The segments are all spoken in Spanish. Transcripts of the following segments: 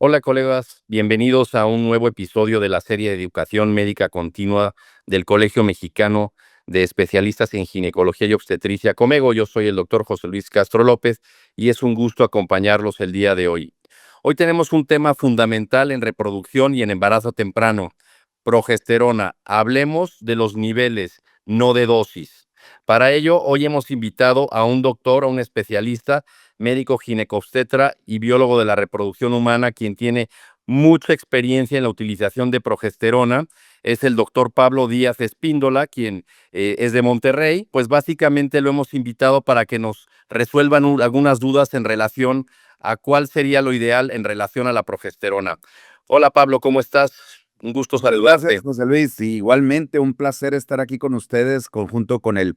Hola colegas, bienvenidos a un nuevo episodio de la serie de Educación Médica Continua del Colegio Mexicano de Especialistas en Ginecología y Obstetricia Comego. Yo soy el doctor José Luis Castro López y es un gusto acompañarlos el día de hoy. Hoy tenemos un tema fundamental en reproducción y en embarazo temprano: progesterona. Hablemos de los niveles, no de dosis. Para ello, hoy hemos invitado a un doctor, a un especialista, médico ginecobstetra y biólogo de la reproducción humana, quien tiene mucha experiencia en la utilización de progesterona. Es el doctor Pablo Díaz Espíndola, quien es de Monterrey. Pues básicamente lo hemos invitado para que nos resuelvan algunas dudas en relación a cuál sería lo ideal en relación a la progesterona. Hola Pablo, ¿cómo estás? Un gusto saludarte. Gracias, José Luis. Y igualmente un placer estar aquí con ustedes, junto con el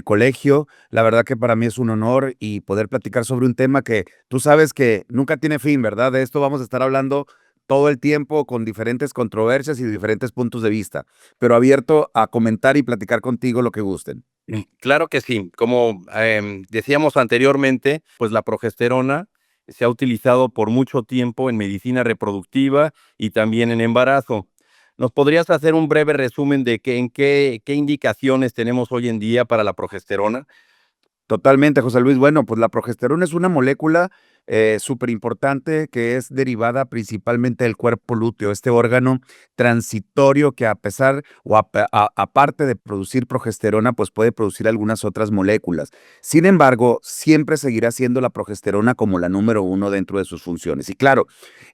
colegio. La verdad que para mí es un honor y poder platicar sobre un tema que tú sabes que nunca tiene fin, ¿verdad? De esto vamos a estar hablando todo el tiempo con diferentes controversias y diferentes puntos de vista, pero abierto a comentar y platicar contigo lo que gusten. Claro que sí. Como decíamos anteriormente, pues la progesterona se ha utilizado por mucho tiempo en medicina reproductiva y también en embarazo. ¿Nos podrías hacer un breve resumen de qué indicaciones tenemos hoy en día para la progesterona? Totalmente, José Luis. Bueno, pues la progesterona es una molécula súper importante que es derivada principalmente del cuerpo lúteo, este órgano transitorio que a pesar o aparte de producir progesterona, pues puede producir algunas otras moléculas. Sin embargo, siempre seguirá siendo la progesterona como la número uno dentro de sus funciones. Y claro,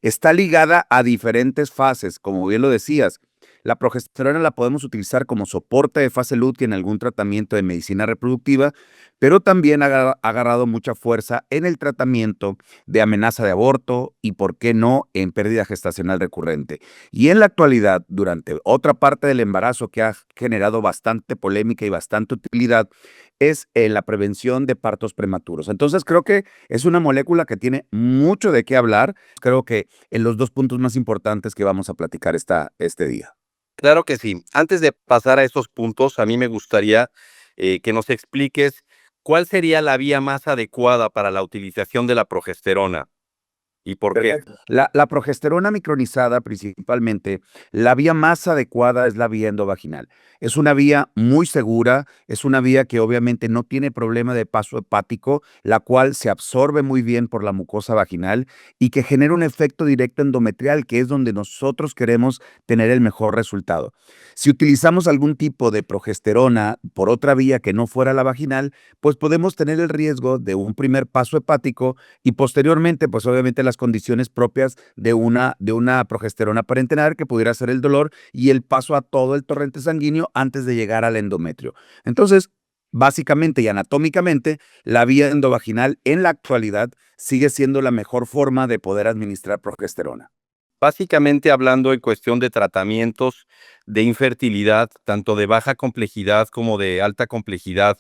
está ligada a diferentes fases, como bien lo decías. La progesterona la podemos utilizar como soporte de fase lútea en algún tratamiento de medicina reproductiva, pero también ha agarrado mucha fuerza en el tratamiento de amenaza de aborto y, por qué no, en pérdida gestacional recurrente. Y en la actualidad, durante otra parte del embarazo que ha generado bastante polémica y bastante utilidad, es en la prevención de partos prematuros. Entonces, creo que es una molécula que tiene mucho de qué hablar. Creo que en los dos puntos más importantes que vamos a platicar este día. Claro que sí. Antes de pasar a esos puntos, a mí me gustaría que nos expliques cuál sería la vía más adecuada para la utilización de la progesterona y por qué. Perfecto. La progesterona micronizada, principalmente, la vía más adecuada es la vía endovaginal. Es una vía muy segura, es una vía que obviamente no tiene problema de paso hepático, la cual se absorbe muy bien por la mucosa vaginal y que genera un efecto directo endometrial, que es donde nosotros queremos tener el mejor resultado. Si utilizamos algún tipo de progesterona por otra vía que no fuera la vaginal, pues podemos tener el riesgo de un primer paso hepático y posteriormente, pues obviamente las condiciones propias de una progesterona parenteral, que pudiera ser el dolor y el paso a todo el torrente sanguíneo antes de llegar al endometrio. Entonces, básicamente y anatómicamente, la vía endovaginal en la actualidad sigue siendo la mejor forma de poder administrar progesterona. Básicamente hablando en cuestión de tratamientos de infertilidad, tanto de baja complejidad como de alta complejidad,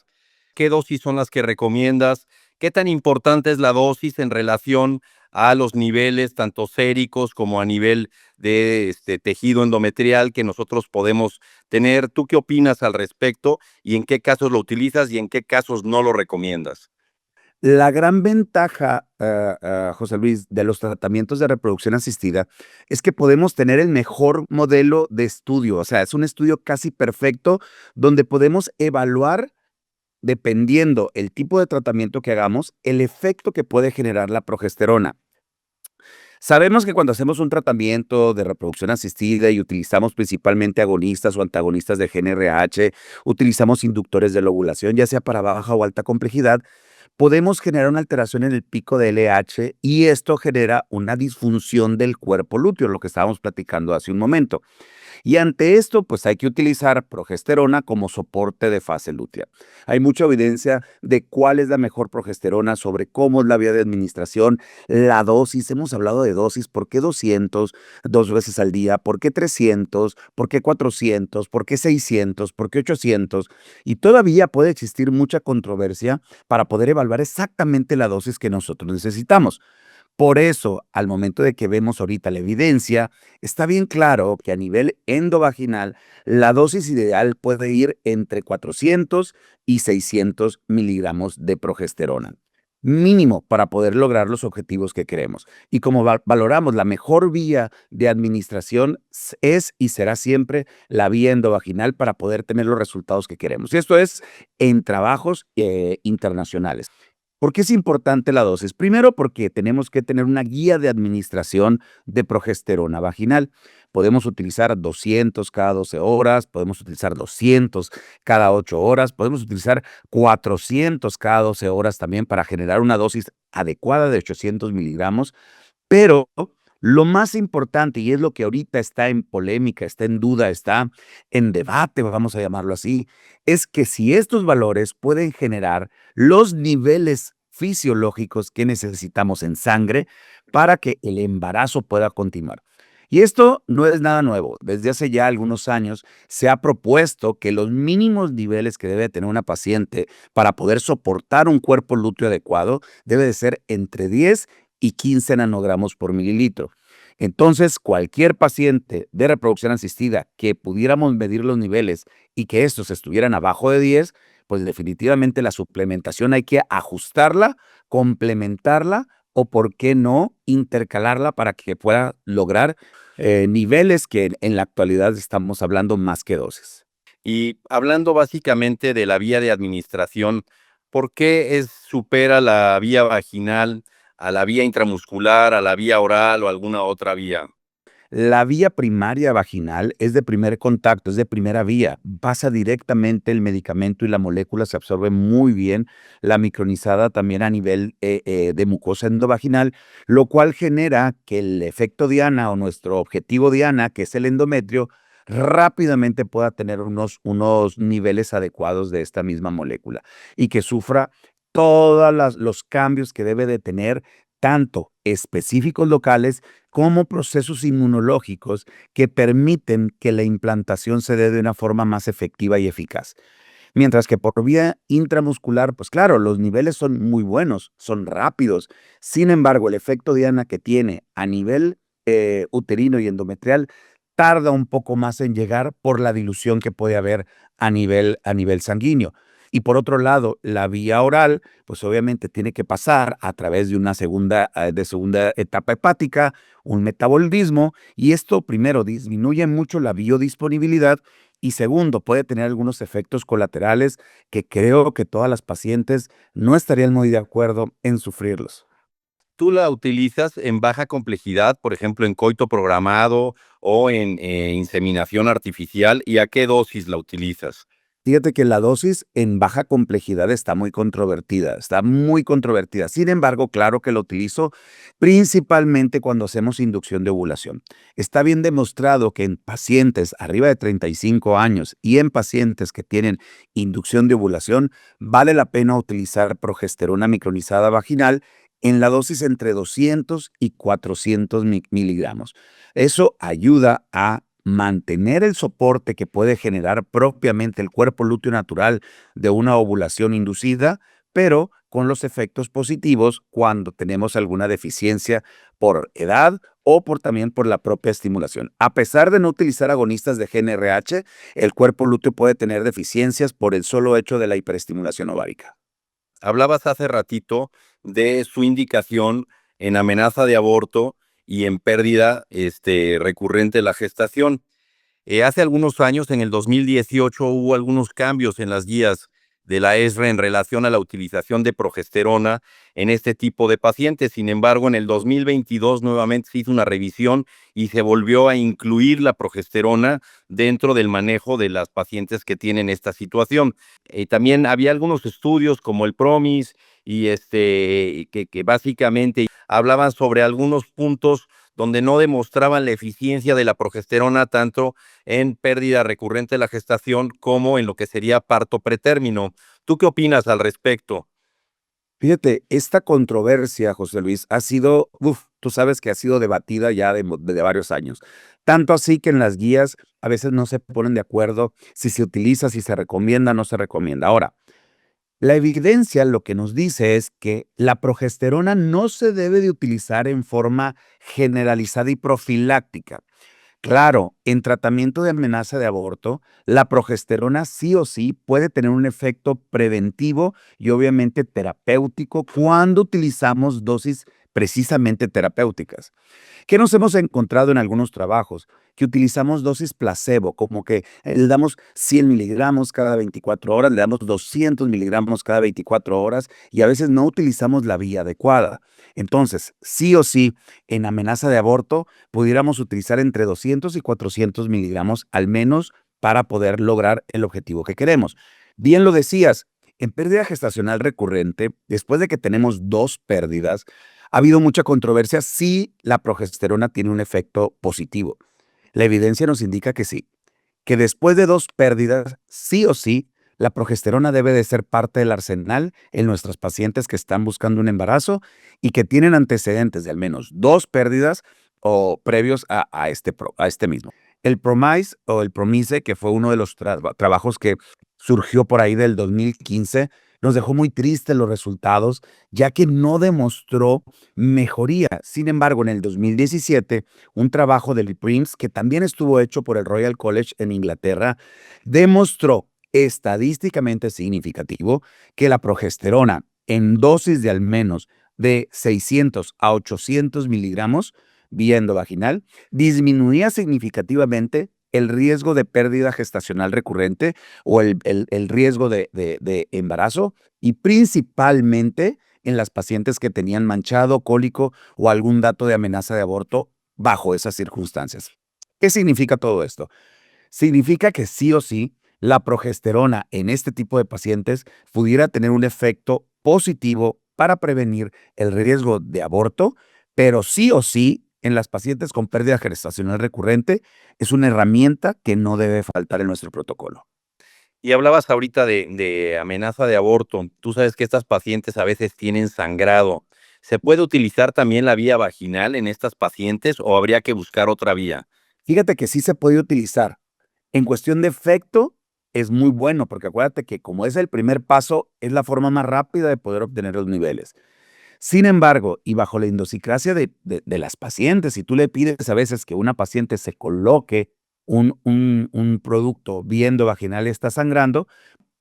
¿qué dosis son las que recomiendas? ¿Qué tan importante es la dosis en relación a los niveles tanto séricos como a nivel de tejido endometrial que nosotros podemos tener? ¿Tú qué opinas al respecto y en qué casos lo utilizas y en qué casos no lo recomiendas? La gran ventaja, José Luis, de los tratamientos de reproducción asistida es que podemos tener el mejor modelo de estudio. O sea, es un estudio casi perfecto donde podemos evaluar, dependiendo el tipo de tratamiento que hagamos, el efecto que puede generar la progesterona. Sabemos que cuando hacemos un tratamiento de reproducción asistida y utilizamos principalmente agonistas o antagonistas de GnRH, utilizamos inductores de la ovulación, ya sea para baja o alta complejidad, podemos generar una alteración en el pico de LH y esto genera una disfunción del cuerpo lúteo, lo que estábamos platicando hace un momento. Y ante esto, pues hay que utilizar progesterona como soporte de fase lútea. Hay mucha evidencia de cuál es la mejor progesterona, sobre cómo es la vía de administración, la dosis. Hemos hablado de dosis, ¿por qué 200 dos veces al día? ¿Por qué 300? ¿Por qué 400? ¿Por qué 600? ¿Por qué 800? Y todavía puede existir mucha controversia para poder evaluar exactamente la dosis que nosotros necesitamos. Por eso, al momento de que vemos ahorita la evidencia, está bien claro que a nivel endovaginal, la dosis ideal puede ir entre 400 y 600 miligramos de progesterona, mínimo para poder lograr los objetivos que queremos. Y como valoramos, la mejor vía de administración es y será siempre la vía endovaginal para poder tener los resultados que queremos. Y esto es en trabajos internacionales. ¿Por qué es importante la dosis? Primero, porque tenemos que tener una guía de administración de progesterona vaginal. Podemos utilizar 200 cada 12 horas, podemos utilizar 200 cada 8 horas, podemos utilizar 400 cada 12 horas también para generar una dosis adecuada de 800 miligramos. Pero lo más importante, y es lo que ahorita está en polémica, está en duda, está en debate, vamos a llamarlo así, es que si estos valores pueden generar los niveles fisiológicos que necesitamos en sangre para que el embarazo pueda continuar. Y esto no es nada nuevo. Desde hace ya algunos años se ha propuesto que los mínimos niveles que debe tener una paciente para poder soportar un cuerpo lúteo adecuado debe de ser entre 10 y 15 nanogramos por mililitro. Entonces, cualquier paciente de reproducción asistida que pudiéramos medir los niveles y que estos estuvieran abajo de 10, pues definitivamente la suplementación hay que ajustarla, complementarla o, por qué no, intercalarla para que pueda lograr niveles que en la actualidad estamos hablando más que dosis. Y hablando básicamente de la vía de administración, ¿por qué supera la vía vaginal a la vía intramuscular, a la vía oral o alguna otra vía? La vía primaria vaginal es de primer contacto, es de primera vía. Pasa directamente el medicamento y la molécula se absorbe muy bien. La micronizada también a nivel de mucosa endovaginal, lo cual genera que el efecto Diana o nuestro objetivo Diana, que es el endometrio, rápidamente pueda tener unos niveles adecuados de esta misma molécula y que sufra todos los cambios que debe de tener, tanto específicos locales como procesos inmunológicos que permiten que la implantación se dé de una forma más efectiva y eficaz. Mientras que por vía intramuscular, pues claro, los niveles son muy buenos, son rápidos. Sin embargo, el efecto Diana que tiene a nivel uterino y endometrial tarda un poco más en llegar por la dilución que puede haber a nivel sanguíneo. Y por otro lado, la vía oral, pues obviamente tiene que pasar a través de una segunda etapa hepática, un metabolismo, y esto primero disminuye mucho la biodisponibilidad y segundo puede tener algunos efectos colaterales que creo que todas las pacientes no estarían muy de acuerdo en sufrirlos. ¿Tú la utilizas en baja complejidad, por ejemplo, en coito programado o en inseminación artificial? ¿Y a qué dosis la utilizas? Fíjate que la dosis en baja complejidad está muy controvertida, está muy controvertida. Sin embargo, claro que lo utilizo principalmente cuando hacemos inducción de ovulación. Está bien demostrado que en pacientes arriba de 35 años y en pacientes que tienen inducción de ovulación, vale la pena utilizar progesterona micronizada vaginal en la dosis entre 200 y 400 miligramos. Eso ayuda a mantener el soporte que puede generar propiamente el cuerpo lúteo natural de una ovulación inducida, pero con los efectos positivos cuando tenemos alguna deficiencia por edad o también por la propia estimulación. A pesar de no utilizar agonistas de GnRH, el cuerpo lúteo puede tener deficiencias por el solo hecho de la hiperestimulación ovárica. Hablabas hace ratito de su indicación en amenaza de aborto y en pérdida recurrente de la gestación. Hace algunos años, en el 2018, hubo algunos cambios en las guías de la ESRE en relación a la utilización de progesterona en este tipo de pacientes. Sin embargo, en el 2022 nuevamente se hizo una revisión y se volvió a incluir la progesterona dentro del manejo de las pacientes que tienen esta situación. También había algunos estudios como el PROMIS y que básicamente hablaban sobre algunos puntos donde no demostraban la eficiencia de la progesterona tanto en pérdida recurrente de la gestación como en lo que sería parto pretérmino. ¿Tú qué opinas al respecto? Fíjate, esta controversia, José Luis, ha sido, tú sabes que ha sido debatida ya de varios años. Tanto así que en las guías a veces no se ponen de acuerdo si se utiliza, si se recomienda, no se recomienda. Ahora, La evidencia lo que nos dice es que la progesterona no se debe de utilizar en forma generalizada y profiláctica. Claro, en tratamiento de amenaza de aborto, la progesterona sí o sí puede tener un efecto preventivo y obviamente terapéutico cuando utilizamos dosis precisamente terapéuticas. ¿Qué nos hemos encontrado en algunos trabajos? Que utilizamos dosis placebo, como que le damos 100 miligramos cada 24 horas, le damos 200 miligramos cada 24 horas y a veces no utilizamos la vía adecuada. Entonces, sí o sí, en amenaza de aborto, pudiéramos utilizar entre 200 y 400 miligramos al menos para poder lograr el objetivo que queremos. Bien lo decías, en pérdida gestacional recurrente, después de que tenemos dos pérdidas, ha habido mucha controversia si la progesterona tiene un efecto positivo. La evidencia nos indica que sí, que después de dos pérdidas, sí o sí, la progesterona debe de ser parte del arsenal en nuestras pacientes que están buscando un embarazo y que tienen antecedentes de al menos dos pérdidas o previos a este mismo. El PROMISE o el PROMISE, que fue uno de los trabajos que surgió por ahí del 2015, nos dejó muy tristes los resultados, ya que no demostró mejoría. Sin embargo, en el 2017, un trabajo del PRIMS, que también estuvo hecho por el Royal College en Inglaterra, demostró estadísticamente significativo que la progesterona en dosis de al menos de 600 a 800 miligramos vía endovaginal disminuía significativamente el riesgo de pérdida gestacional recurrente o el riesgo de embarazo y principalmente en las pacientes que tenían manchado, cólico o algún dato de amenaza de aborto bajo esas circunstancias. ¿Qué significa todo esto? Significa que sí o sí la progesterona en este tipo de pacientes pudiera tener un efecto positivo para prevenir el riesgo de aborto, pero sí o sí en las pacientes con pérdida gestacional recurrente es una herramienta que no debe faltar en nuestro protocolo. Y hablabas ahorita de amenaza de aborto. Tú sabes que estas pacientes a veces tienen sangrado. ¿Se puede utilizar también la vía vaginal en estas pacientes o habría que buscar otra vía? Fíjate que sí se puede utilizar. En cuestión de efecto, es muy bueno, porque acuérdate que como es el primer paso, es la forma más rápida de poder obtener los niveles. Sin embargo, y bajo la idiosincrasia de las pacientes, si tú le pides a veces que una paciente se coloque un producto viendo vaginal y está sangrando,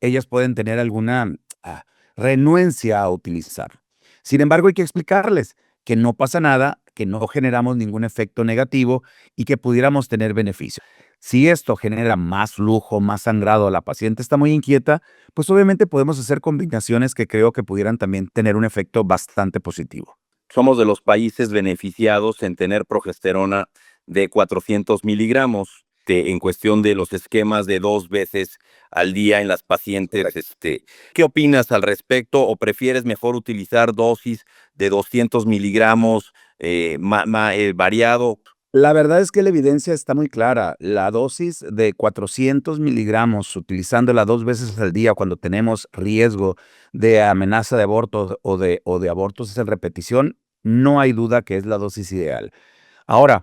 ellas pueden tener alguna ah, renuencia a utilizarlo. Sin embargo, hay que explicarles que no pasa nada, que no generamos ningún efecto negativo y que pudiéramos tener beneficio. Si esto genera más flujo, más sangrado, la paciente está muy inquieta, pues obviamente podemos hacer combinaciones que creo que pudieran también tener un efecto bastante positivo. Somos de los países beneficiados en tener progesterona de 400 miligramos en cuestión de los esquemas de 2 veces al día en las pacientes. ¿Qué opinas al respecto o prefieres mejor utilizar dosis de 200 miligramos variado? La verdad es que la evidencia está muy clara. La dosis de 400 miligramos, utilizándola 2 veces al día cuando tenemos riesgo de amenaza de aborto o de abortos en repetición, no hay duda que es la dosis ideal. Ahora,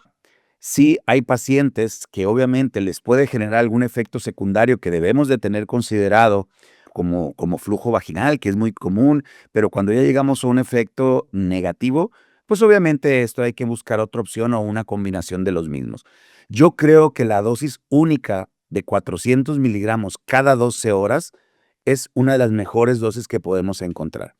sí hay pacientes que obviamente les puede generar algún efecto secundario que debemos de tener considerado, como flujo vaginal, que es muy común, pero cuando ya llegamos a un efecto negativo, pues obviamente esto hay que buscar otra opción o una combinación de los mismos. Yo creo que la dosis única de 400 miligramos cada 12 horas es una de las mejores dosis que podemos encontrar.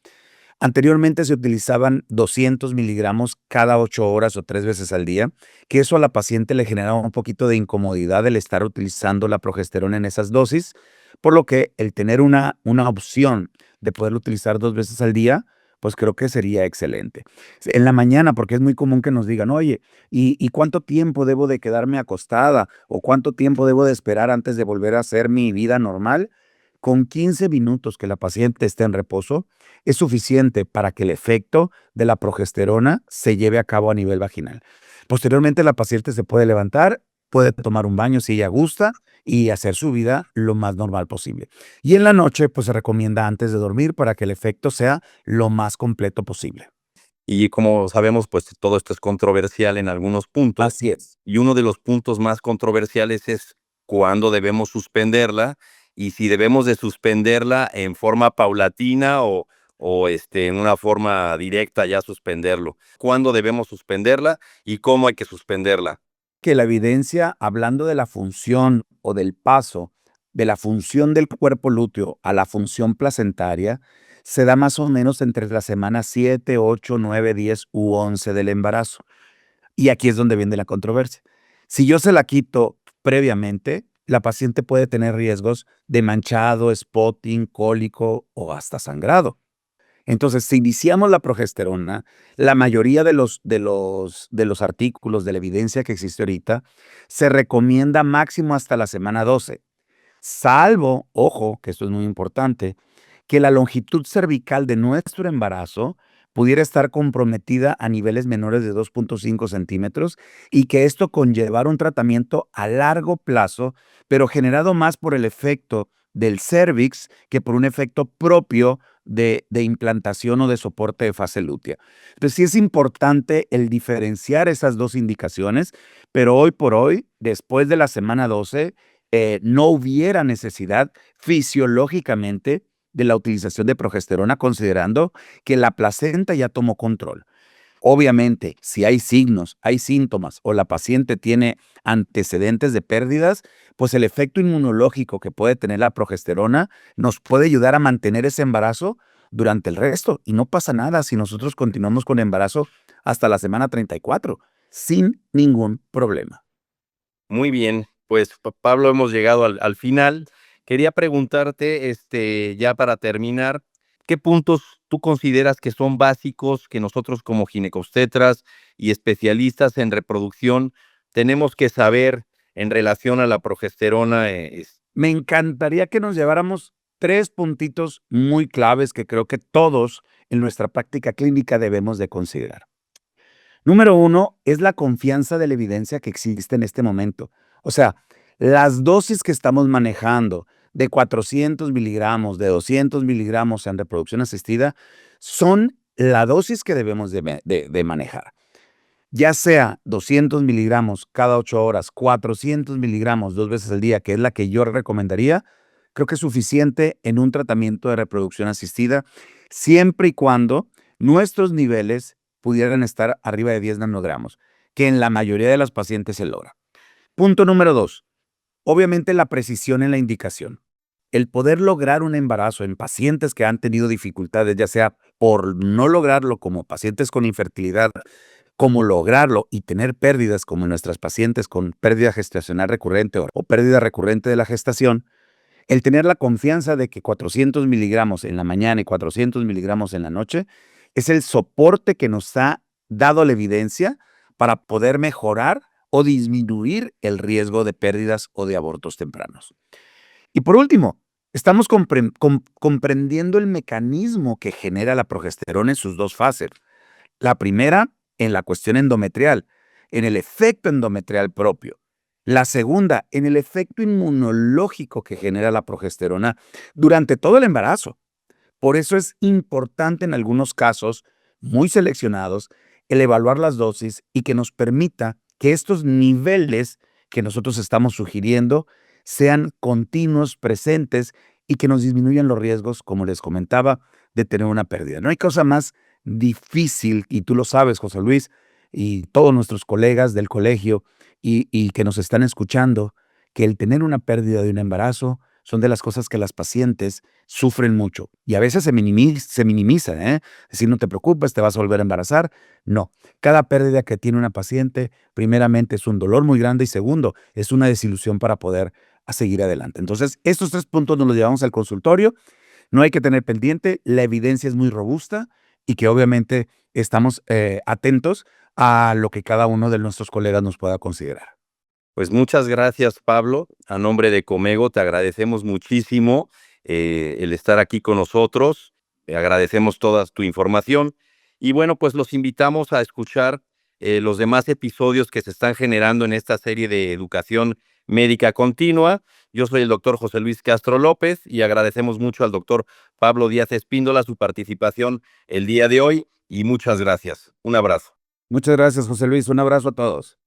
Anteriormente se utilizaban 200 miligramos cada 8 horas o 3 veces al día, que eso a la paciente le generaba un poquito de incomodidad el estar utilizando la progesterona en esas dosis, por lo que el tener una opción de poderlo utilizar 2 veces al día, pues creo que sería excelente. En la mañana, porque es muy común que nos digan, oye, ¿y cuánto tiempo debo de quedarme acostada? ¿O cuánto tiempo debo de esperar antes de volver a hacer mi vida normal? Con 15 minutos que la paciente esté en reposo, es suficiente para que el efecto de la progesterona se lleve a cabo a nivel vaginal. Posteriormente, la paciente se puede levantar, puede tomar un baño si ella gusta y hacer su vida lo más normal posible. Y en la noche, pues se recomienda antes de dormir para que el efecto sea lo más completo posible. Y como sabemos, pues todo esto es controversial en algunos puntos. Así es. Y uno de los puntos más controversiales es cuándo debemos suspenderla y si debemos de suspenderla en forma paulatina o en una forma directa ya suspenderlo. ¿Cuándo debemos suspenderla y cómo hay que suspenderla? Que la evidencia, hablando de la función o del paso de la función del cuerpo lúteo a la función placentaria, se da más o menos entre las semanas 7, 8, 9, 10 u 11 del embarazo. Y aquí es donde viene la controversia. Si yo se la quito previamente, la paciente puede tener riesgos de manchado, spotting, cólico o hasta sangrado. Entonces, si iniciamos la progesterona, la mayoría de los artículos, de la evidencia que existe ahorita, se recomienda máximo hasta la semana 12, salvo, ojo, que esto es muy importante, que la longitud cervical de nuestro embarazo pudiera estar comprometida a niveles menores de 2.5 centímetros y que esto conllevara un tratamiento a largo plazo, pero generado más por el efecto del cervix que por un efecto propio de implantación o de soporte de fase lútea. Entonces sí es importante el diferenciar esas dos indicaciones, pero hoy por hoy, después de la semana 12, no hubiera necesidad fisiológicamente de la utilización de progesterona, considerando que la placenta ya tomó control. Obviamente, si hay signos, hay síntomas o la paciente tiene antecedentes de pérdidas, pues el efecto inmunológico que puede tener la progesterona nos puede ayudar a mantener ese embarazo durante el resto. Y no pasa nada si nosotros continuamos con embarazo hasta la semana 34, sin ningún problema. Muy bien, pues Pablo, hemos llegado al final. Quería preguntarte, ya para terminar, ¿qué puntos tú consideras que son básicos que nosotros como ginecobstetras y especialistas en reproducción tenemos que saber en relación a la progesterona? Me encantaría que nos lleváramos 3 puntitos muy claves que creo que todos en nuestra práctica clínica debemos de considerar. Número 1 es la confianza de la evidencia que existe en este momento. O sea, las dosis que estamos manejando de 400 miligramos, de 200 miligramos en reproducción asistida, son la dosis que debemos de manejar. Ya sea 200 miligramos cada 8 horas, 400 miligramos 2 veces al día, que es la que yo recomendaría, creo que es suficiente en un tratamiento de reproducción asistida, siempre y cuando nuestros niveles pudieran estar arriba de 10 nanogramos, que en la mayoría de las pacientes se logra. Punto número 2, obviamente la precisión en la indicación. El poder lograr un embarazo en pacientes que han tenido dificultades, ya sea por no lograrlo como pacientes con infertilidad, cómo lograrlo y tener pérdidas como nuestras pacientes con pérdida gestacional recurrente o pérdida recurrente de la gestación, el tener la confianza de que 400 miligramos en la mañana y 400 miligramos en la noche es el soporte que nos ha dado la evidencia para poder mejorar o disminuir el riesgo de pérdidas o de abortos tempranos. Y por último, estamos comprendiendo el mecanismo que genera la progesterona en sus dos fases. La primera, en la cuestión endometrial, en el efecto endometrial propio. La segunda, en el efecto inmunológico que genera la progesterona durante todo el embarazo. Por eso es importante en algunos casos, muy seleccionados, el evaluar las dosis y que nos permita que estos niveles que nosotros estamos sugiriendo sean continuos, presentes y que nos disminuyan los riesgos, como les comentaba, de tener una pérdida. No hay cosa más difícil, y tú lo sabes, José Luis, y todos nuestros colegas del colegio y que nos están escuchando, que el tener una pérdida de un embarazo son de las cosas que las pacientes sufren mucho y a veces se minimiza, ¿eh? Es decir, no te preocupes, te vas a volver a embarazar. No, cada pérdida que tiene una paciente, primeramente es un dolor muy grande y segundo, es una desilusión para poder seguir adelante. Entonces, estos 3 puntos nos los llevamos al consultorio. No hay que tener pendiente, la evidencia es muy robusta y que obviamente estamos atentos a lo que cada uno de nuestros colegas nos pueda considerar. Pues muchas gracias, Pablo. A nombre de Comego te agradecemos muchísimo el estar aquí con nosotros. Agradecemos toda tu información. Y bueno, pues los invitamos a escuchar los demás episodios que se están generando en esta serie de educación médica continua. Yo soy el doctor José Luis Castro López y agradecemos mucho al doctor Pablo Díaz Espíndola su participación el día de hoy y muchas gracias. Un abrazo. Muchas gracias, José Luis. Un abrazo a todos.